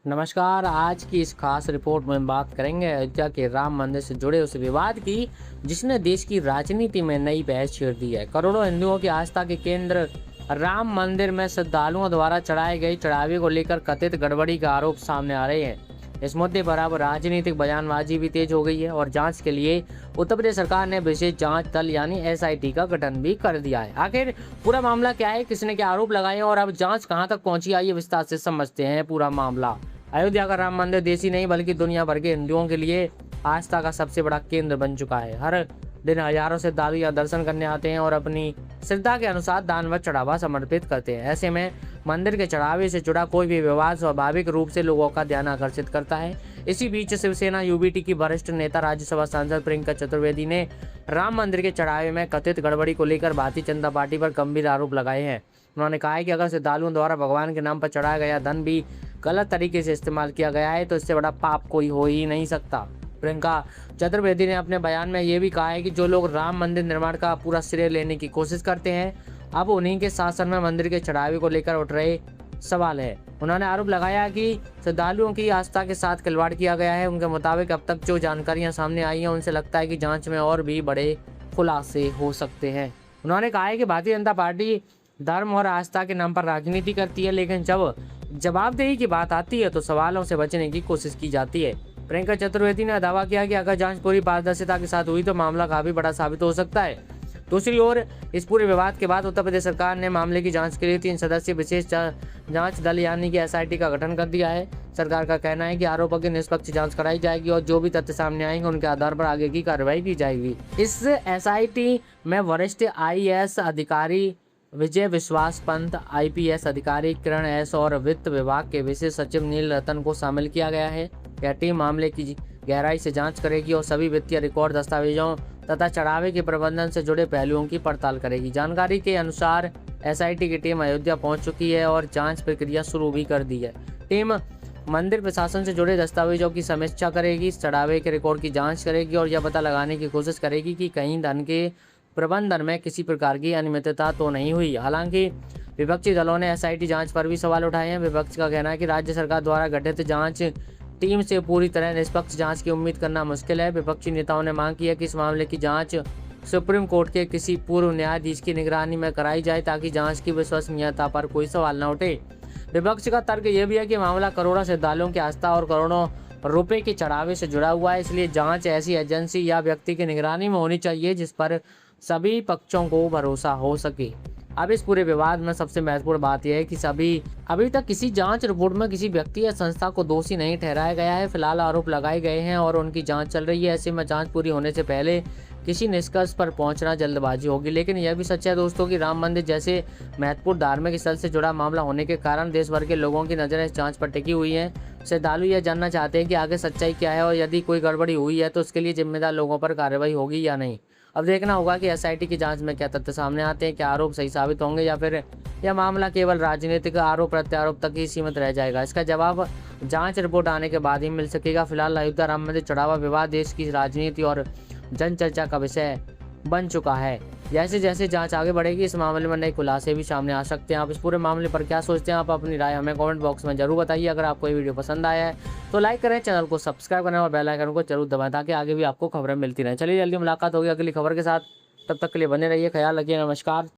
नमस्कार। आज की इस खास रिपोर्ट में बात करेंगे अयोध्या के राम मंदिर से जुड़े उस विवाद की जिसने देश की राजनीति में नई बहस छेड़ दी है। करोड़ों हिंदुओं की आस्था के केंद्र राम मंदिर में श्रद्धालुओं द्वारा चढ़ाए गए चढ़ावे को लेकर कथित गड़बड़ी का आरोप सामने आ रहे हैं। इस मुद्दे पर अब राजनीतिक बयानबाजी भी तेज हो गई है और जांच के लिए उत्तर प्रदेश सरकार ने विशेष जांच दल यानी एसआईटी का गठन भी कर दिया है। आखिर पूरा मामला क्या है, किसने क्या आरोप लगाए और अब जांच कहां तक पहुंची, आइए विस्तार से समझते हैं पूरा मामला। अयोध्या का राम मंदिर देश ही नहीं बल्कि दुनिया भर के हिंदुओं के लिए आस्था का सबसे बड़ा केंद्र बन चुका है। हर दिन हजारों श्रद्धालु यहाँ दर्शन करने आते हैं और अपनी श्रद्धा के अनुसार दान व चढ़ावा समर्पित करते हैं। ऐसे में मंदिर के चढ़ावे से जुड़ा कोई भी विवाद स्वाभाविक रूप से लोगों का ध्यान आकर्षित करता है। इसी बीच शिवसेना यूबीटी की वरिष्ठ नेता राज्यसभा सांसद प्रियंका चतुर्वेदी ने राम मंदिर के चढ़ावे में कथित गड़बड़ी को लेकर भारतीय जनता पार्टी पर गंभीर आरोप लगाए हैं। उन्होंने कहा है कि अगर श्रद्धालुओं द्वारा भगवान के नाम पर चढ़ाया गया धन भी गलत तरीके से इस्तेमाल किया गया है तो इससे बड़ा पाप कोई हो ही नहीं सकता। प्रियंका चतुर्वेदी ने अपने बयान में ये भी कहा है कि जो लोग राम मंदिर निर्माण का पूरा श्रेय लेने की कोशिश करते हैं, अब उन्हीं के शासन में मंदिर के चढ़ावे को लेकर उठ रहे सवाल है। उन्होंने आरोप लगाया कि श्रद्धालुओं की आस्था के साथ खिलवाड़ किया गया है। उनके मुताबिक अब तक जो जानकारियां सामने आई हैं उनसे लगता है कि जांच में और भी बड़े खुलासे हो सकते हैं। उन्होंने कहा है कि भारतीय जनता पार्टी धर्म और आस्था के नाम पर राजनीति करती है, लेकिन जब जवाबदेही की बात आती है तो सवालों से बचने की कोशिश की जाती है। प्रियंका चतुर्वेदी ने दावा किया कि अगर जांच पूरी पारदर्शिता के साथ हुई तो मामला काफी बड़ा साबित हो सकता है। दूसरी ओर इस पूरे विवाद के बाद उत्तर प्रदेश सरकार ने मामले की जांच के लिए 3 सदस्यीय विशेष जांच दल यानी कि एसआईटी का गठन कर दिया है। सरकार का कहना है कि आरोपों की निष्पक्ष जांच कराई जाएगी और जो भी तथ्य सामने आएंगे उनके आधार पर आगे की कार्रवाई की जाएगी। इस एसआईटी में वरिष्ठ आईएएस अधिकारी विजय विश्वास पंत, आईपीएस अधिकारी किरण एस और वित्त विभाग के विशेष सचिव नील रतन को शामिल किया गया है। यह टीम मामले की गहराई से जांच करेगी और सभी वित्तीय रिकॉर्ड, दस्तावेजों तथा चढ़ावे के प्रबंधन से जुड़े पहलुओं की पड़ताल करेगी। जानकारी के अनुसार एसआईटी की टीम अयोध्या पहुंच चुकी है और जांच प्रक्रिया शुरू भी कर दी है। टीम मंदिर प्रशासन से जुड़े दस्तावेजों की समीक्षा करेगी, चढ़ावे के रिकॉर्ड की जाँच करेगी और यह पता लगाने की कोशिश करेगी कि कहीं धन के प्रबंधन में किसी प्रकार की अनियमितता तो नहीं हुई। हालांकि विपक्षी दलों ने एसआईटी जांच पर भी सवाल उठाए हैं। विपक्ष का कहना है कि राज्य सरकार द्वारा गठित जांच टीम से पूरी तरह निष्पक्ष जांच की उम्मीद करना मुश्किल है। विपक्षी नेताओं ने मांग की है कि इस मामले की जांच सुप्रीम कोर्ट के किसी पूर्व न्यायाधीश की निगरानी में कराई जाए ताकि जांच की विश्वसनीयता पर कोई सवाल न उठे। विपक्ष का तर्क यह भी है कि मामला करोड़ों श्रद्धालुओं की आस्था और करोड़ों रुपए के चढ़ावे से जुड़ा हुआ है, इसलिए जांच ऐसी एजेंसी या व्यक्ति की निगरानी में होनी चाहिए जिस पर सभी पक्षों को भरोसा हो सके। अब इस पूरे विवाद में सबसे महत्वपूर्ण बात यह है कि अभी तक किसी जांच रिपोर्ट में किसी व्यक्ति या संस्था को दोषी नहीं ठहराया गया है। फिलहाल आरोप लगाए गए हैं और उनकी जांच चल रही है। ऐसे में जांच पूरी होने से पहले किसी निष्कर्ष पर पहुंचना जल्दबाजी होगी। लेकिन यह भी सच है दोस्तों कि राम मंदिर जैसे महत्वपूर्ण धार्मिक स्थल से जुड़ा मामला होने के कारण देश भर के लोगों की नजरें इस जांच पर टिकी हुई हैं। श्रद्धालु यह जानना चाहते हैं कि आगे सच्चाई क्या है और यदि कोई गड़बड़ी हुई है तो उसके लिए जिम्मेदार लोगों पर कार्रवाई होगी या नहीं। अब देखना होगा कि एसआईटी की जांच में क्या तथ्य सामने आते हैं, क्या आरोप सही साबित होंगे या फिर यह मामला केवल राजनीतिक आरोप प्रत्यारोप तक ही सीमित रह जाएगा। इसका जवाब जांच रिपोर्ट आने के बाद ही मिल सकेगा। फिलहाल अयोध्या राम मंदिर चढ़ावा विवाद देश की राजनीति और जन चर्चा का विषय बन चुका है। जैसे जैसे जांच आगे बढ़ेगी इस मामले में नए खुलासे भी सामने आ सकते हैं। आप इस पूरे मामले पर क्या सोचते हैं, आप अपनी राय हमें कमेंट बॉक्स में जरूर बताइए। अगर आपको ये वीडियो पसंद आया है तो लाइक करें, चैनल को सब्सक्राइब करें और बेल आइकन को जरूर दबाएं ताकि आगे भी आपको खबरें मिलती रहें। चलिए जल्दी मुलाकात होगी अगली खबर के साथ, तब तक के लिए बने रहिए, ख्याल रखिए, नमस्कार।